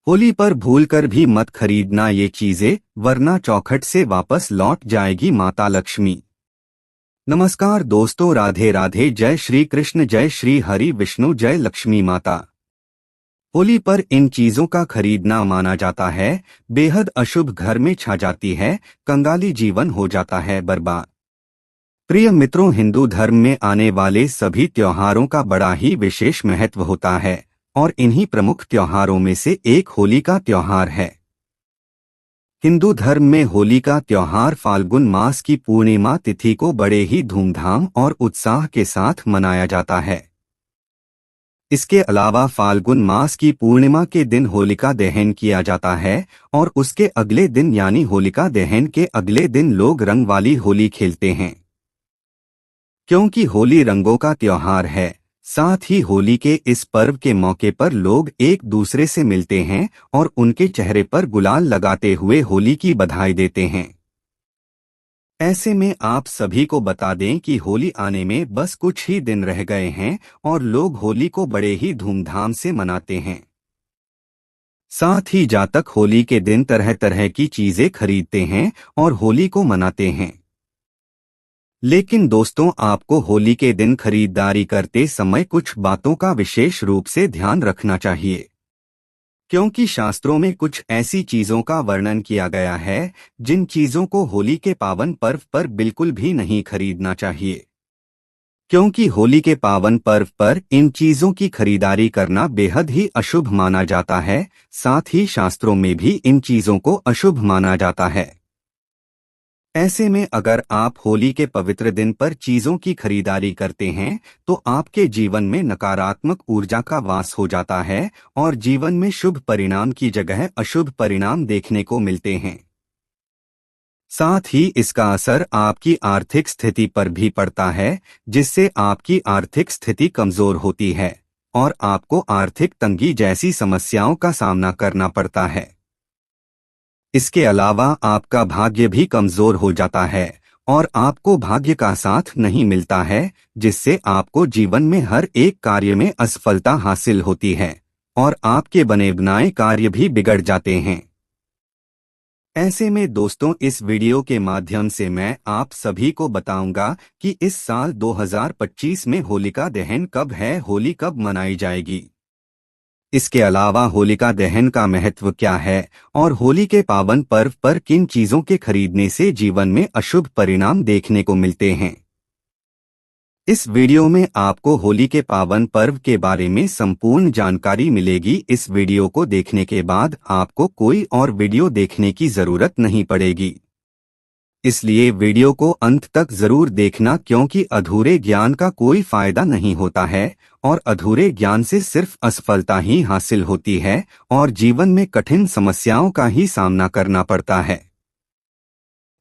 होली पर भूलकर भी मत खरीदना ये चीजें, वरना चौखट से वापस लौट जाएगी माता लक्ष्मी। नमस्कार दोस्तों, राधे राधे, जय श्री कृष्ण, जय श्री हरि विष्णु, जय लक्ष्मी माता। होली पर इन चीजों का खरीदना माना जाता है बेहद अशुभ, घर में छा जाती है कंगाली, जीवन हो जाता है बर्बाद। प्रिय मित्रों, हिंदू धर्म में आने वाले सभी त्योहारों का बड़ा ही विशेष महत्व होता है और इन्हीं प्रमुख त्योहारों में से एक होली का त्योहार है। हिंदू धर्म में होली का त्योहार फाल्गुन मास की पूर्णिमा तिथि को बड़े ही धूमधाम और उत्साह के साथ मनाया जाता है। इसके अलावा फाल्गुन मास की पूर्णिमा के दिन होलिका दहन किया जाता है और उसके अगले दिन यानी होलिका दहन के अगले दिन लोग रंग वाली होली खेलते हैं। क्योंकि होली रंगों का त्योहार है, साथ ही होली के इस पर्व के मौके पर लोग एक दूसरे से मिलते हैं और उनके चेहरे पर गुलाल लगाते हुए होली की बधाई देते हैं। ऐसे में आप सभी को बता दें कि होली आने में बस कुछ ही दिन रह गए हैं और लोग होली को बड़े ही धूमधाम से मनाते हैं। साथ ही जातक होली के दिन तरह तरह की चीजें खरीदते हैं और होली को मनाते हैं। लेकिन दोस्तों, आपको होली के दिन खरीदारी करते समय कुछ बातों का विशेष रूप से ध्यान रखना चाहिए, क्योंकि शास्त्रों में कुछ ऐसी चीजों का वर्णन किया गया है जिन चीजों को होली के पावन पर्व पर बिल्कुल भी नहीं खरीदना चाहिए। क्योंकि होली के पावन पर्व पर इन चीजों की खरीदारी करना बेहद ही अशुभ माना जाता है, साथ ही शास्त्रों में भी इन चीजों को अशुभ माना जाता है। ऐसे में अगर आप होली के पवित्र दिन पर चीजों की खरीदारी करते हैं तो आपके जीवन में नकारात्मक ऊर्जा का वास हो जाता है और जीवन में शुभ परिणाम की जगह अशुभ परिणाम देखने को मिलते हैं। साथ ही इसका असर आपकी आर्थिक स्थिति पर भी पड़ता है, जिससे आपकी आर्थिक स्थिति कमजोर होती है और आपको आर्थिक तंगी जैसी समस्याओं का सामना करना पड़ता है। इसके अलावा आपका भाग्य भी कमजोर हो जाता है और आपको भाग्य का साथ नहीं मिलता है, जिससे आपको जीवन में हर एक कार्य में असफलता हासिल होती है और आपके बने बनाए कार्य भी बिगड़ जाते हैं। ऐसे में दोस्तों, इस वीडियो के माध्यम से मैं आप सभी को बताऊंगा कि इस साल 2025 में होलिका दहन कब है, होली कब मनाई जाएगी। इसके अलावा होलिका दहन का महत्व क्या है और होली के पावन पर्व पर किन चीजों के खरीदने से जीवन में अशुभ परिणाम देखने को मिलते हैं। इस वीडियो में आपको होली के पावन पर्व के बारे में संपूर्ण जानकारी मिलेगी। इस वीडियो को देखने के बाद आपको कोई और वीडियो देखने की जरूरत नहीं पड़ेगी, इसलिए वीडियो को अंत तक जरूर देखना, क्योंकि अधूरे ज्ञान का कोई फायदा नहीं होता है और अधूरे ज्ञान से सिर्फ असफलता ही हासिल होती है और जीवन में कठिन समस्याओं का ही सामना करना पड़ता है।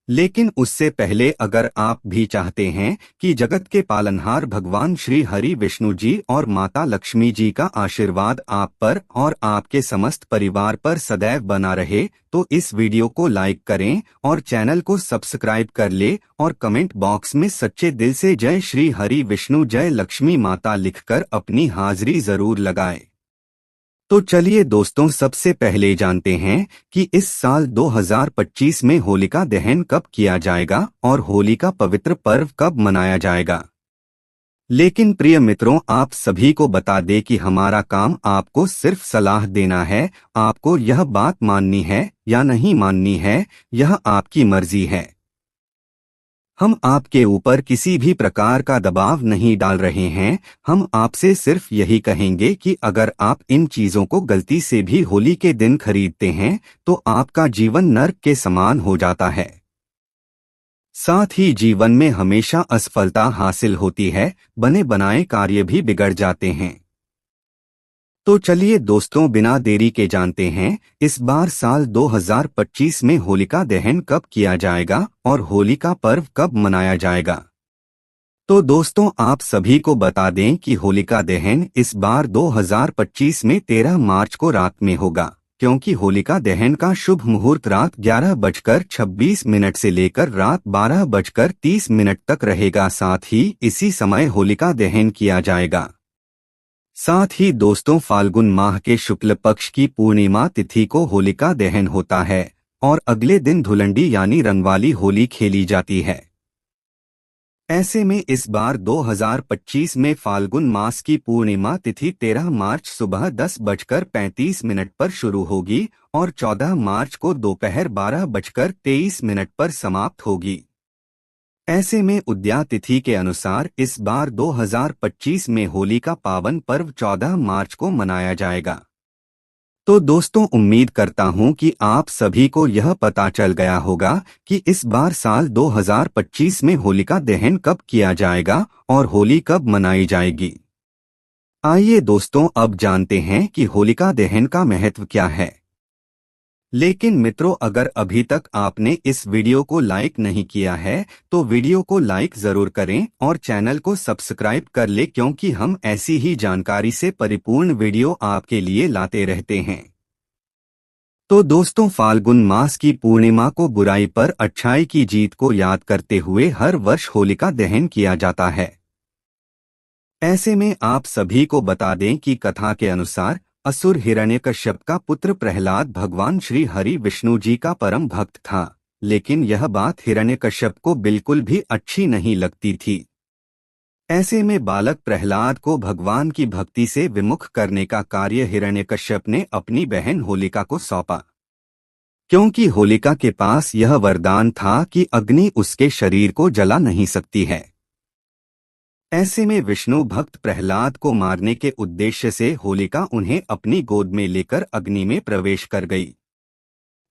लेकिन उससे पहले अगर आप भी चाहते हैं कि जगत के पालनहार भगवान श्री हरि विष्णु जी और माता लक्ष्मी जी का आशीर्वाद आप पर और आपके समस्त परिवार पर सदैव बना रहे, तो इस वीडियो को लाइक करें और चैनल को सब्सक्राइब कर ले और कमेंट बॉक्स में सच्चे दिल से जय श्री हरि विष्णु, जय लक्ष्मी माता लिखकर अपनी हाजिरी जरूर लगाएं। तो चलिए दोस्तों, सबसे पहले जानते हैं कि इस साल 2025 में होलिका दहन कब किया जाएगा और होली का पवित्र पर्व कब मनाया जाएगा। लेकिन प्रिय मित्रों, आप सभी को बता दें कि हमारा काम आपको सिर्फ सलाह देना है। आपको यह बात माननी है या नहीं माननी है, यह आपकी मर्जी है। हम आपके ऊपर किसी भी प्रकार का दबाव नहीं डाल रहे हैं। हम आपसे सिर्फ यही कहेंगे कि अगर आप इन चीजों को गलती से भी होली के दिन खरीदते हैं तो आपका जीवन नर्क के समान हो जाता है। साथ ही जीवन में हमेशा असफलता हासिल होती है, बने बनाए कार्य भी बिगड़ जाते हैं। तो चलिए दोस्तों, बिना देरी के जानते हैं इस बार साल 2025 में होलिका दहन कब किया जाएगा और होली का पर्व कब मनाया जाएगा। तो दोस्तों, आप सभी को बता दें कि होलिका दहन इस बार 2025 में 13 मार्च को रात में होगा, क्योंकि होलिका दहन का शुभ मुहूर्त रात 11:26 से लेकर रात 12:30 तक रहेगा। साथ ही इसी समय होलिका दहन किया जाएगा। साथ ही दोस्तों फाल्गुन माह के शुक्ल पक्ष की पूर्णिमा तिथि को होलिका दहन होता है और अगले दिन धुलंडी यानी रंगवाली होली खेली जाती है। ऐसे में इस बार 2025 में फाल्गुन मास की पूर्णिमा तिथि 13 मार्च सुबह 10:35 पर शुरू होगी और 14 मार्च को दोपहर 12:23 पर समाप्त होगी। ऐसे में उदया तिथि के अनुसार इस बार 2025 में होली का पावन पर्व 14 मार्च को मनाया जाएगा। तो दोस्तों उम्मीद करता हूं कि आप सभी को यह पता चल गया होगा कि इस बार साल 2025 में होलिका दहन कब किया जाएगा और होली कब मनाई जाएगी। आइए दोस्तों अब जानते हैं कि होलिका दहन का महत्व क्या है। लेकिन मित्रों अगर अभी तक आपने इस वीडियो को लाइक नहीं किया है तो वीडियो को लाइक जरूर करें और चैनल को सब्सक्राइब कर ले, क्योंकि हम ऐसी ही जानकारी से परिपूर्ण वीडियो आपके लिए लाते रहते हैं। तो दोस्तों फाल्गुन मास की पूर्णिमा को बुराई पर अच्छाई की जीत को याद करते हुए हर वर्ष होलिका दहन किया जाता है। ऐसे में आप सभी को बता दें कि कथा के अनुसार असुर हिरण्यकश्यप का पुत्र प्रहलाद भगवान श्री हरि विष्णु जी का परम भक्त था, लेकिन यह बात हिरण्यकश्यप को बिल्कुल भी अच्छी नहीं लगती थी। ऐसे में बालक प्रहलाद को भगवान की भक्ति से विमुख करने का कार्य हिरण्यकश्यप ने अपनी बहन होलिका को सौंपा, क्योंकि होलिका के पास यह वरदान था कि अग्नि उसके शरीर को जला नहीं सकती है। ऐसे में विष्णु भक्त प्रहलाद को मारने के उद्देश्य से होलिका उन्हें अपनी गोद में लेकर अग्नि में प्रवेश कर गई।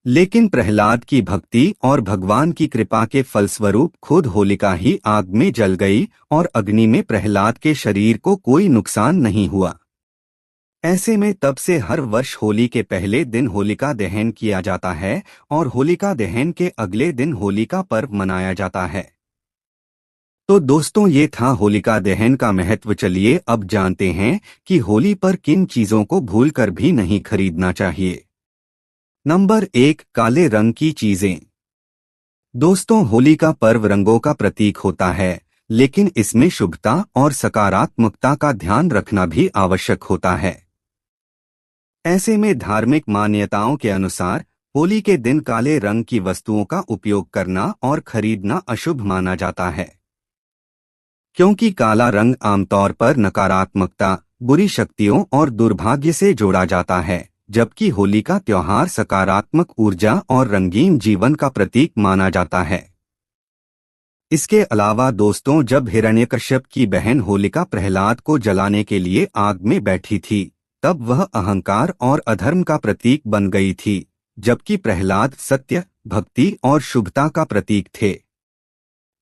लेकिन प्रहलाद की भक्ति और भगवान की कृपा के फलस्वरूप खुद होलिका ही आग में जल गई और अग्नि में प्रहलाद के शरीर को कोई नुकसान नहीं हुआ। ऐसे में तब से हर वर्ष होली के पहले दिन होलिका दहन किया जाता है और होलिका दहन के अगले दिन होली का पर्व मनाया जाता है। तो दोस्तों ये था होलिका दहन का महत्व। चलिए अब जानते हैं कि होली पर किन चीजों को भूलकर भी नहीं खरीदना चाहिए। नंबर 1, काले रंग की चीजें। दोस्तों होली का पर्व रंगों का प्रतीक होता है, लेकिन इसमें शुभता और सकारात्मकता का ध्यान रखना भी आवश्यक होता है। ऐसे में धार्मिक मान्यताओं के अनुसार होली के दिन काले रंग की वस्तुओं का उपयोग करना और खरीदना अशुभ माना जाता है, क्योंकि काला रंग आमतौर पर नकारात्मकता, बुरी शक्तियों और दुर्भाग्य से जोड़ा जाता है, जबकि होली का त्योहार सकारात्मक ऊर्जा और रंगीन जीवन का प्रतीक माना जाता है। इसके अलावा दोस्तों जब हिरण्यकश्यप की बहन होलिका प्रहलाद को जलाने के लिए आग में बैठी थी, तब वह अहंकार और अधर्म का प्रतीक बन गई थी, जबकि प्रहलाद सत्य, भक्ति और शुभता का प्रतीक थे।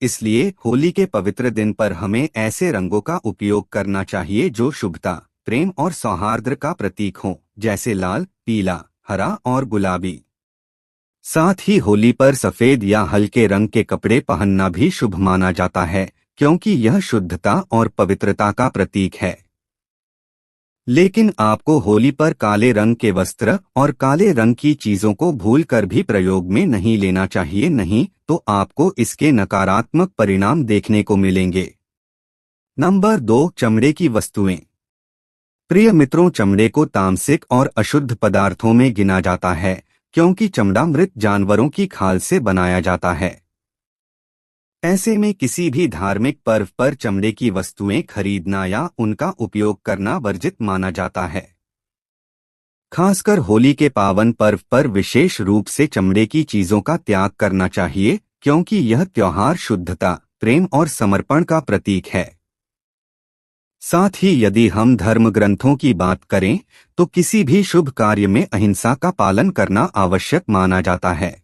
इसलिए होली के पवित्र दिन पर हमें ऐसे रंगों का उपयोग करना चाहिए जो शुभता, प्रेम और सौहार्द का प्रतीक हों, जैसे लाल, पीला, हरा और गुलाबी। साथ ही होली पर सफेद या हल्के रंग के कपड़े पहनना भी शुभ माना जाता है, क्योंकि यह शुद्धता और पवित्रता का प्रतीक है। लेकिन आपको होली पर काले रंग के वस्त्र और काले रंग की चीजों को भूलकर भी प्रयोग में नहीं लेना चाहिए, नहीं तो आपको इसके नकारात्मक परिणाम देखने को मिलेंगे। नंबर 2, चमड़े की वस्तुएं। प्रिय मित्रों चमड़े को तामसिक और अशुद्ध पदार्थों में गिना जाता है, क्योंकि चमड़ा मृत जानवरों की खाल से बनाया जाता है। ऐसे में किसी भी धार्मिक पर्व पर चमड़े की वस्तुएं खरीदना या उनका उपयोग करना वर्जित माना जाता है। खासकर होली के पावन पर्व पर विशेष रूप से चमड़े की चीजों का त्याग करना चाहिए, क्योंकि यह त्योहार शुद्धता, प्रेम और समर्पण का प्रतीक है। साथ ही यदि हम धर्म ग्रंथों की बात करें तो किसी भी शुभ कार्य में अहिंसा का पालन करना आवश्यक माना जाता है।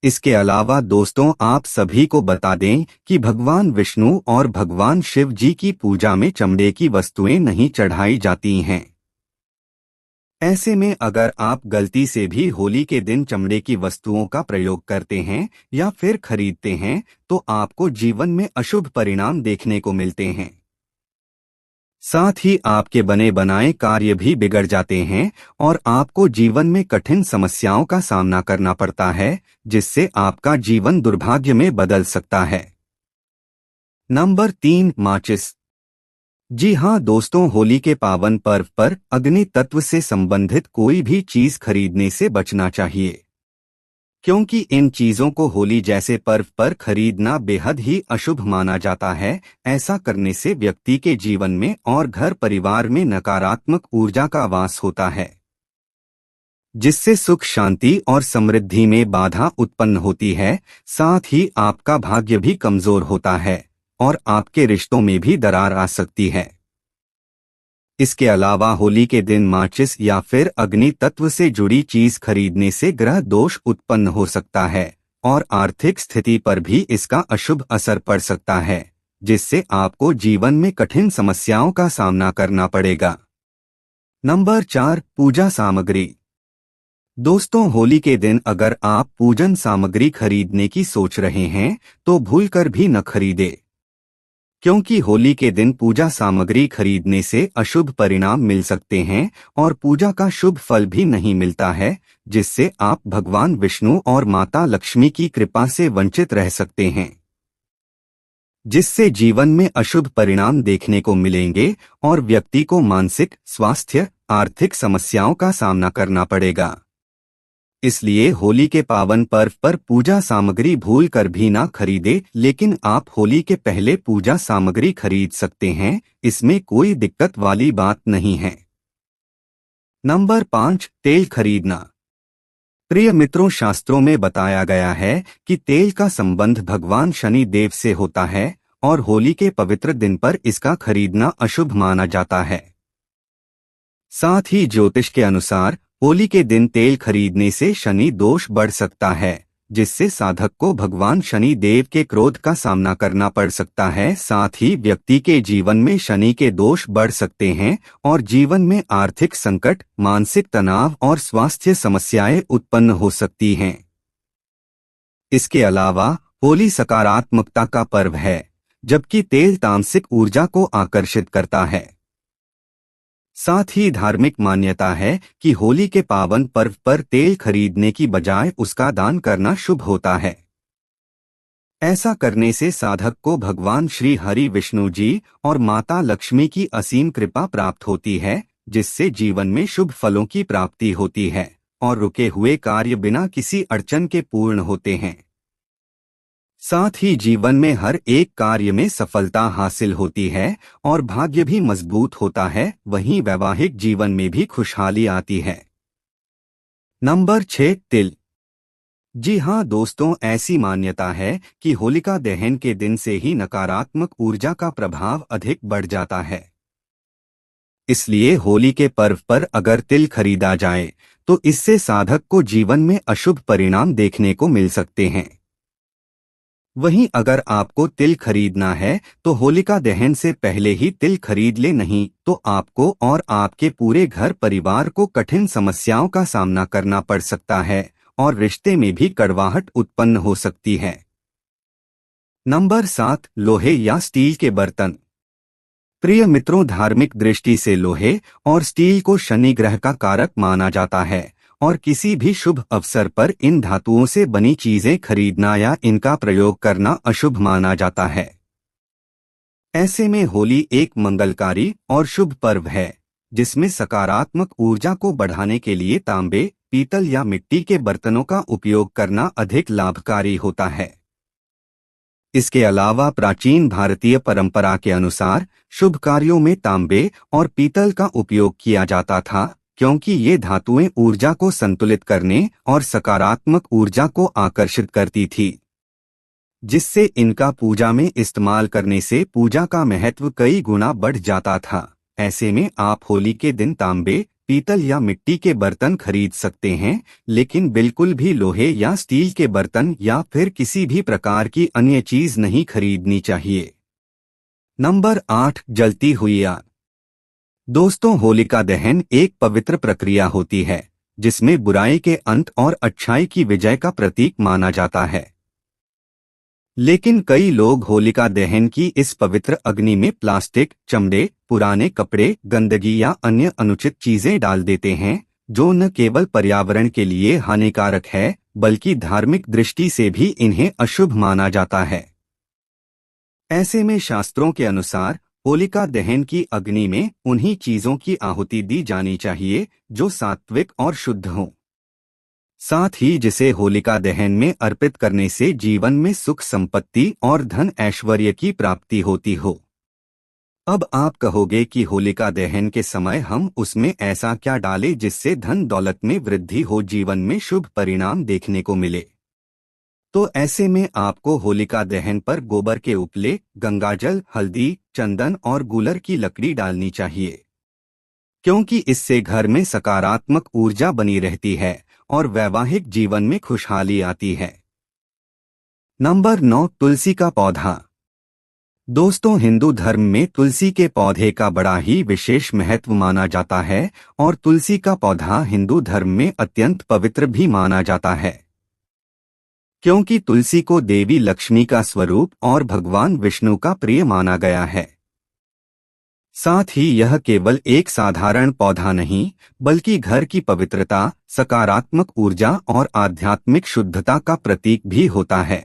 इसके अलावा दोस्तों आप सभी को बता दें कि भगवान विष्णु और भगवान शिव जी की पूजा में चमड़े की वस्तुएं नहीं चढ़ाई जाती हैं। ऐसे में अगर आप गलती से भी होली के दिन चमड़े की वस्तुओं का प्रयोग करते हैं या फिर खरीदते हैं तो आपको जीवन में अशुभ परिणाम देखने को मिलते हैं। साथ ही आपके बने बनाए कार्य भी बिगड़ जाते हैं और आपको जीवन में कठिन समस्याओं का सामना करना पड़ता है, जिससे आपका जीवन दुर्भाग्य में बदल सकता है। नंबर 3, माचिस। जी हाँ दोस्तों, होली के पावन पर्व पर अग्नि तत्व से संबंधित कोई भी चीज खरीदने से बचना चाहिए, क्योंकि इन चीजों को होली जैसे पर्व पर खरीदना बेहद ही अशुभ माना जाता है। ऐसा करने से व्यक्ति के जीवन में और घर परिवार में नकारात्मक ऊर्जा का वास होता है, जिससे सुख शांति और समृद्धि में बाधा उत्पन्न होती है। साथ ही आपका भाग्य भी कमजोर होता है और आपके रिश्तों में भी दरार आ सकती है। इसके अलावा होली के दिन माचिस या फिर अग्नि तत्व से जुड़ी चीज खरीदने से ग्रह दोष उत्पन्न हो सकता है और आर्थिक स्थिति पर भी इसका अशुभ असर पड़ सकता है, जिससे आपको जीवन में कठिन समस्याओं का सामना करना पड़ेगा। नंबर 4, पूजा सामग्री। दोस्तों, होली के दिन अगर आप पूजन सामग्री खरीदने की सोच रहे हैं तो भूलकर भी न खरीदें, क्योंकि होली के दिन पूजा सामग्री खरीदने से अशुभ परिणाम मिल सकते हैं और पूजा का शुभ फल भी नहीं मिलता है, जिससे आप भगवान विष्णु और माता लक्ष्मी की कृपा से वंचित रह सकते हैं, जिससे जीवन में अशुभ परिणाम देखने को मिलेंगे और व्यक्ति को मानसिक स्वास्थ्य आर्थिक समस्याओं का सामना करना पड़ेगा। इसलिए होली के पावन पर्व पर पूजा सामग्री भूल कर भी ना खरीदे, लेकिन आप होली के पहले पूजा सामग्री खरीद सकते हैं, इसमें कोई दिक्कत वाली बात नहीं है। नंबर 5, तेल खरीदना। प्रिय मित्रों, शास्त्रों में बताया गया है कि तेल का संबंध भगवान शनि देव से होता है और होली के पवित्र दिन पर इसका खरीदना अशुभ माना जाता है। साथ ही ज्योतिष के अनुसार होली के दिन तेल खरीदने से शनि दोष बढ़ सकता है, जिससे साधक को भगवान शनि देव के क्रोध का सामना करना पड़ सकता है। साथ ही व्यक्ति के जीवन में शनि के दोष बढ़ सकते हैं और जीवन में आर्थिक संकट, मानसिक तनाव और स्वास्थ्य समस्याएं उत्पन्न हो सकती हैं। इसके अलावा होली सकारात्मकता का पर्व है, जबकि तेल तामसिक ऊर्जा को आकर्षित करता है। साथ ही धार्मिक मान्यता है कि होली के पावन पर्व पर तेल खरीदने की बजाय उसका दान करना शुभ होता है। ऐसा करने से साधक को भगवान श्री हरि विष्णु जी और माता लक्ष्मी की असीम कृपा प्राप्त होती है, जिससे जीवन में शुभ फलों की प्राप्ति होती है और रुके हुए कार्य बिना किसी अड़चन के पूर्ण होते हैं। साथ ही जीवन में हर एक कार्य में सफलता हासिल होती है और भाग्य भी मजबूत होता है। वहीं वैवाहिक जीवन में भी खुशहाली आती है। नंबर 6, तिल। जी हाँ दोस्तों, ऐसी मान्यता है कि होलिका दहन के दिन से ही नकारात्मक ऊर्जा का प्रभाव अधिक बढ़ जाता है। इसलिए होली के पर्व पर अगर तिल खरीदा जाए तो इससे साधक को जीवन में अशुभ परिणाम देखने को मिल सकते हैं। वहीं अगर आपको तिल खरीदना है तो होलिका दहन से पहले ही तिल खरीद ले, नहीं तो आपको और आपके पूरे घर परिवार को कठिन समस्याओं का सामना करना पड़ सकता है और रिश्ते में भी कड़वाहट उत्पन्न हो सकती है। नंबर 7, लोहे या स्टील के बर्तन। प्रिय मित्रों, धार्मिक दृष्टि से लोहे और स्टील को शनि ग्रह का कारक माना जाता है और किसी भी शुभ अवसर पर इन धातुओं से बनी चीजें खरीदना या इनका प्रयोग करना अशुभ माना जाता है। ऐसे में होली एक मंगलकारी और शुभ पर्व है, जिसमें सकारात्मक ऊर्जा को बढ़ाने के लिए तांबे, पीतल या मिट्टी के बर्तनों का उपयोग करना अधिक लाभकारी होता है। इसके अलावा प्राचीन भारतीय परंपरा के अनुसार शुभ कार्यों में तांबे और पीतल का उपयोग किया जाता था, क्योंकि ये धातुएं ऊर्जा को संतुलित करने और सकारात्मक ऊर्जा को आकर्षित करती थी, जिससे इनका पूजा में इस्तेमाल करने से पूजा का महत्व कई गुना बढ़ जाता था। ऐसे में आप होली के दिन तांबे, पीतल या मिट्टी के बर्तन खरीद सकते हैं, लेकिन बिल्कुल भी लोहे या स्टील के बर्तन या फिर किसी भी प्रकार की अन्य चीज नहीं खरीदनी चाहिए। नंबर 8, जलती हुई आग। दोस्तों, होलिका दहन एक पवित्र प्रक्रिया होती है जिसमें बुराई के अंत और अच्छाई की विजय का प्रतीक माना जाता है। लेकिन कई लोग होलिका दहन की इस पवित्र अग्नि में प्लास्टिक, चमड़े, पुराने कपड़े, गंदगी या अन्य अनुचित चीजें डाल देते हैं, जो न केवल पर्यावरण के लिए हानिकारक है बल्कि धार्मिक दृष्टि से भी इन्हें अशुभ माना जाता है। ऐसे में शास्त्रों के अनुसार होलिका दहन की अग्नि में उन्हीं चीजों की आहुति दी जानी चाहिए जो सात्विक और शुद्ध हों। साथ ही जिसे होलिका दहन में अर्पित करने से जीवन में सुख संपत्ति और धन ऐश्वर्य की प्राप्ति होती हो। अब आप कहोगे कि होलिका दहन के समय हम उसमें ऐसा क्या डालें जिससे धन दौलत में वृद्धि हो, जीवन में शुभ परिणाम देखने को मिले। तो ऐसे में आपको होलिका दहन पर गोबर के उपले, गंगाजल, हल्दी, चंदन और गूलर की लकड़ी डालनी चाहिए, क्योंकि इससे घर में सकारात्मक ऊर्जा बनी रहती है और वैवाहिक जीवन में खुशहाली आती है। नंबर 9, तुलसी का पौधा। दोस्तों, हिंदू धर्म में तुलसी के पौधे का बड़ा ही विशेष महत्व माना जाता है और तुलसी का पौधा हिंदू धर्म में अत्यंत पवित्र भी माना जाता है, क्योंकि तुलसी को देवी लक्ष्मी का स्वरूप और भगवान विष्णु का प्रिय माना गया है। साथ ही यह केवल एक साधारण पौधा नहीं, बल्कि घर की पवित्रता, सकारात्मक ऊर्जा और आध्यात्मिक शुद्धता का प्रतीक भी होता है।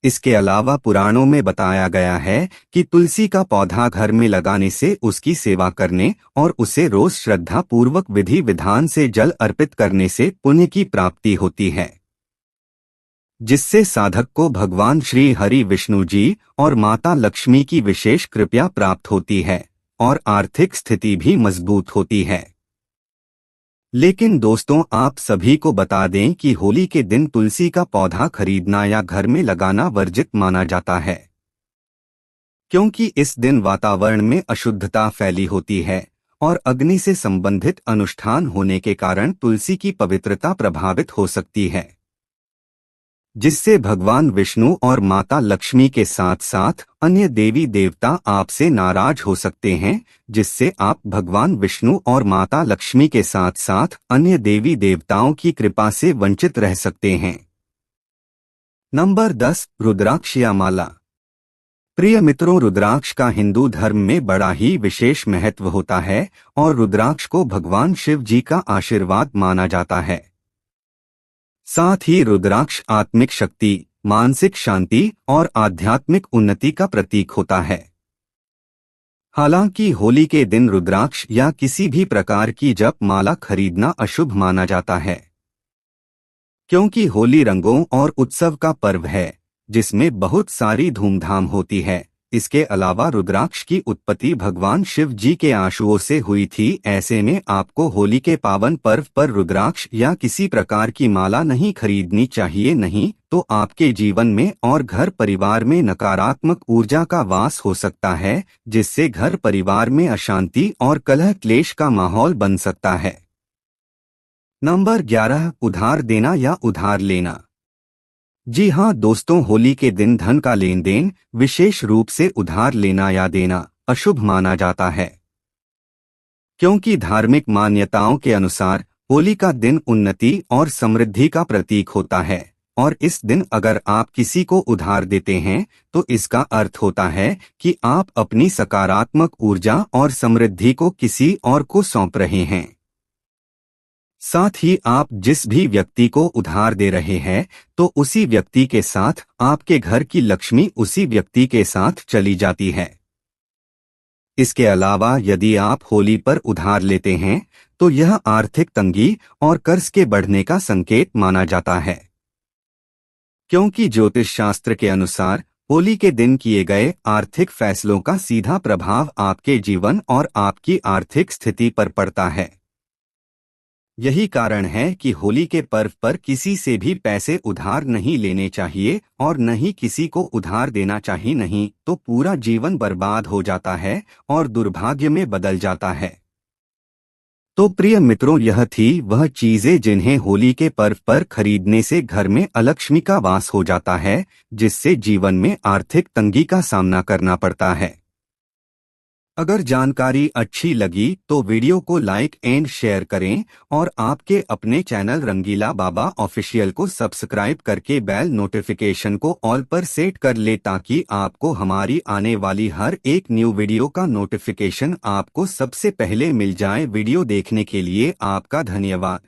इसके अलावा पुराणों में बताया गया है कि तुलसी का पौधा घर में लगाने से उसकी सेवा करने और उसे रोज श्रद्धा पूर्वक विधि विधान से जल अर्पित करने से पुण्य की प्राप्ति होती है, जिससे साधक को भगवान श्री हरि विष्णु जी और माता लक्ष्मी की विशेष कृपा प्राप्त होती है और आर्थिक स्थिति भी मजबूत होती है। लेकिन दोस्तों, आप सभी को बता दें कि होली के दिन तुलसी का पौधा खरीदना या घर में लगाना वर्जित माना जाता है, क्योंकि इस दिन वातावरण में अशुद्धता फैली होती है और अग्नि से संबंधित अनुष्ठान होने के कारण तुलसी की पवित्रता प्रभावित हो सकती है, जिससे भगवान विष्णु और माता लक्ष्मी के साथ साथ अन्य देवी देवता आपसे नाराज हो सकते हैं, जिससे आप भगवान विष्णु और माता लक्ष्मी के साथ साथ अन्य देवी देवताओं की कृपा से वंचित रह सकते हैं। नंबर 10, रुद्राक्ष या माला। प्रिय मित्रों, रुद्राक्ष का हिंदू धर्म में बड़ा ही विशेष महत्व होता है और रुद्राक्ष को भगवान शिव जी का आशीर्वाद माना जाता है। साथ ही रुद्राक्ष आत्मिक शक्ति, मानसिक शांति और आध्यात्मिक उन्नति का प्रतीक होता है। हालांकि होली के दिन रुद्राक्ष या किसी भी प्रकार की जप माला खरीदना अशुभ माना जाता है, क्योंकि होली रंगों और उत्सव का पर्व है जिसमें बहुत सारी धूमधाम होती है। इसके अलावा रुद्राक्ष की उत्पत्ति भगवान शिव जी के आंसुओं से हुई थी। ऐसे में आपको होली के पावन पर्व पर रुद्राक्ष या किसी प्रकार की माला नहीं खरीदनी चाहिए, नहीं तो आपके जीवन में और घर परिवार में नकारात्मक ऊर्जा का वास हो सकता है, जिससे घर परिवार में अशांति और कलह क्लेश का माहौल बन सकता है। नंबर 11, उधार देना या उधार लेना। जी हाँ दोस्तों, होली के दिन धन का लेन देन, विशेष रूप से उधार लेना या देना, अशुभ माना जाता है, क्योंकि धार्मिक मान्यताओं के अनुसार होली का दिन उन्नति और समृद्धि का प्रतीक होता है और इस दिन अगर आप किसी को उधार देते हैं तो इसका अर्थ होता है कि आप अपनी सकारात्मक ऊर्जा और समृद्धि को किसी और को सौंप रहे हैं। साथ ही आप जिस भी व्यक्ति को उधार दे रहे हैं तो उसी व्यक्ति के साथ आपके घर की लक्ष्मी उसी व्यक्ति के साथ चली जाती है। इसके अलावा यदि आप होली पर उधार लेते हैं तो यह आर्थिक तंगी और कर्ज के बढ़ने का संकेत माना जाता है, क्योंकि ज्योतिष शास्त्र के अनुसार होली के दिन किए गए आर्थिक फैसलों का सीधा प्रभाव आपके जीवन और आपकी आर्थिक स्थिति पर पड़ता है। यही कारण है कि होली के पर्व पर किसी से भी पैसे उधार नहीं लेने चाहिए और न ही किसी को उधार देना चाहिए, नहीं तो पूरा जीवन बर्बाद हो जाता है और दुर्भाग्य में बदल जाता है। तो प्रिय मित्रों, यह थी वह चीजें जिन्हें होली के पर्व पर खरीदने से घर में अलक्ष्मी का वास हो जाता है, जिससे जीवन में आर्थिक तंगी का सामना करना पड़ता है। अगर जानकारी अच्छी लगी तो वीडियो को लाइक एंड शेयर करें और आपके अपने चैनल रंगीला बाबा ऑफिशियल को सब्सक्राइब करके बेल नोटिफिकेशन को ऑल पर सेट कर ले, ताकि आपको हमारी आने वाली हर एक न्यू वीडियो का नोटिफिकेशन आपको सबसे पहले मिल जाए। वीडियो देखने के लिए आपका धन्यवाद।